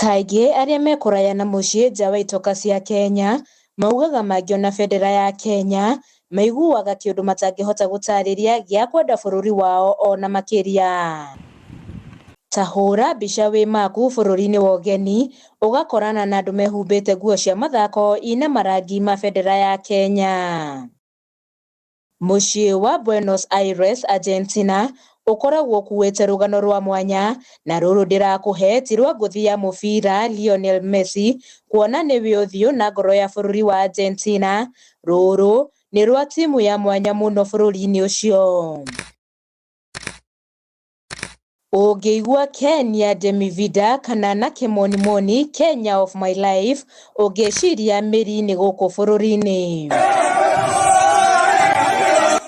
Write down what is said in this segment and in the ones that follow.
Kaingĩ arĩa mekuraya na mũciĩ nja wa itoka cia Kenya maugaga mangĩona bendera ya Kenya maiguaga kĩũndũ matangĩhota gũtarĩria gĩa kwenda bũrũri wao ona makĩria. Ta hũra mbica wĩ maku bũrũri-inĩ wa ũgeni ũgakorana na andũ mehumbĩte nguo cia mathako ina marangi ma bendera ya Kenya. Mũciĩ wa Buenos Aires, Argentina ũkoragwo ũkuĩte rũgano rwa mwanya na rũrũ ndĩrakũhe ti rwa ngũthi ya mũbira Lionel Messi kuona nĩwe ũthiũ na ngoro ya bũrũri wa Argentina. Rũrũ nĩ rwa timu ya mwanya mũno bũrũri-inĩ ũcio. Ũngĩigua Kenya Demi Vida kana na kĩmonimoni Kenya of my life ũngĩciria Mĩri nĩ gũkũ bũrũri-inĩ.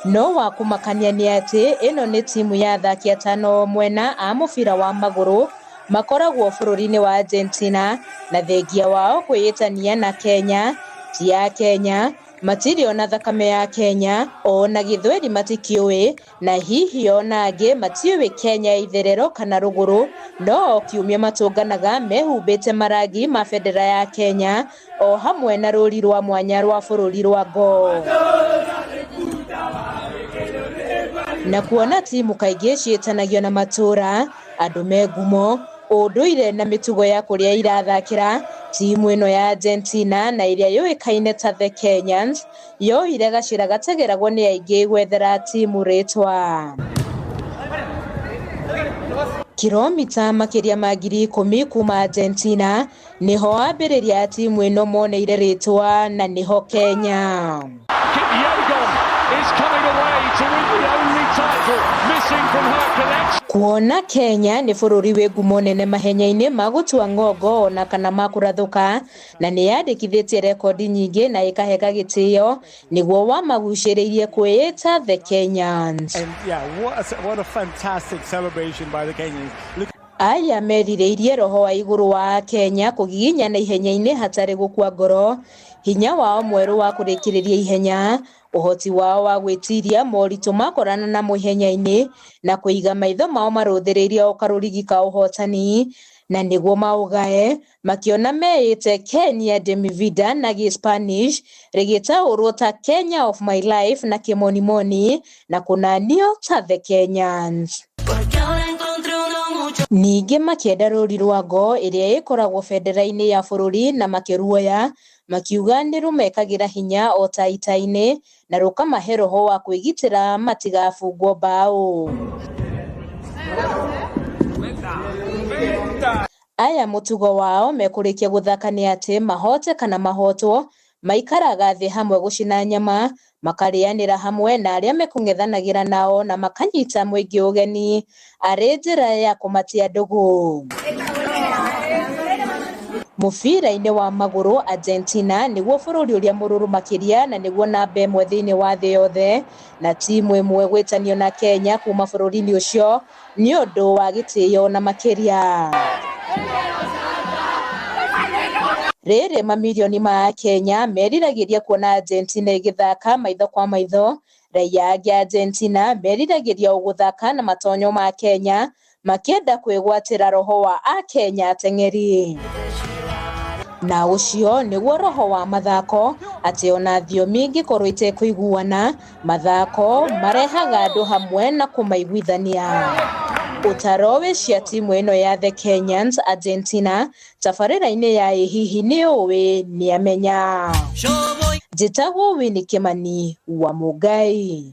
No wa kumakania nĩ atĩ ĩno nĩ timu ya athaki atano mwena a mũbira wa magũrũ makoragwo bũrũri-inĩ wa Argentina na thengia wao kwĩĩtania na Kenya ti ya Kenya, matirĩ ona thakame ya Kenya ona gĩthweri matikĩũĩ na hihi ona angĩ matiũĩ Kenya itherero kana rũgũrũ, no kiumia matũnganaga mehumbĩte marangi ma bendera ya Kenya o hamwe na rũri rwa mwanya rwa bũrũri rwa Gor. Na kuona timu kaingĩ ciĩtanagio na matũra, andũ me ngumo, ũndũire na mĩtugo ya kũrĩa irathakĩra, timu ĩno ya Argentina na ĩrĩa yũĩkaine ta The Kenyans yoire gacĩra gategeragwo nĩ aingĩ gwethera timu rĩtwa. Kilomita makĩria ma 10,000 kuma Argentina nĩho ambĩrĩria timu ĩno moneire rĩtwa na nĩho Kenya. Kuona Kenya nĩ bũrũri wĩ ngumo nene mahenya-inĩ ma gũtua ng'ongo ona kana ma kũrathũka na nĩ yandĩkithĩtie rekondi nyingĩ na ĩkaheka gĩtĩo nĩguo wamagucĩrĩirie kwĩĩta The Kenyans. What a fantastic celebration by the Kenyans. Aya merirĩirie roho wa igũrũ wa Kenya kũgiginya na ihenya-inĩ hatarĩ gũkua ngoro, hinya wao mwerũ wa kũrĩkĩrĩria ihenya, ũhoti wao wa gwĩtiria moritũ makorana na ihenya-inĩ na kũiga maitho mao marũthĩrĩirie o karũrigi ka ũhotani, na nĩguo maũgae makĩona meĩte Kenya Demi Vida na Gĩspanish rĩgĩtaũrwo ta Kenya of my life na kĩmonimoni na kũnanio ta The Kenyans. Ningĩ makĩenda rũri rwa Gor ĩrĩa ĩkoragwo bendera-inĩ ya bũrũri na makĩruoya makiuga nĩ rũmekagĩra hinya o ta ita-inĩ na rũkamahe roho wa kwĩgitĩra matigabungwo mbaũ. Aya mũtugo wao mekũrĩkia gũthaka nĩ atĩ mahote kana mahotwo maikaraga thĩ hamwe gũcina nyama, makarĩanĩra hamwe na arĩa mekũng'ethanagĩra nao na makanyita mũingĩ ũgeni arĩ njĩra ya kũmatia ndũgũ. Mũbira-inĩ wa magũrũ Argentina nĩguo bũrũri ũrĩa mũrũrũ makĩria na nĩguo namba ĩmwe thĩinĩ wa thĩ yothe, na timu ĩmwe gwĩtanio na Kenya kuma bũrũri-inĩ ũcio nĩ ũndũ wa gĩtĩo na makĩria. Rĩrĩ mamirioni ma Kenya meriragĩria kuona Argentina ĩgĩthaka maitho kwa maitho, raia angĩ Argentina meriragĩria gũthaka na matonyo ma Kenya makĩenda kwĩgwatĩra roho wa Akenya ateng'eri. Na ũcio nĩguo roho wa mathako, atĩ ona thiomi ingĩkorwo itekũiguana, mathako marehaga andũ hamwe na kũmaiguithania. Ũtaro wĩcia timu ĩno ya The Kenyans Argentina tabarĩra-inĩ ya hihi nĩ ũĩ nĩ amenya. Njĩtagwo Winnie Kĩmani wa Mũngai.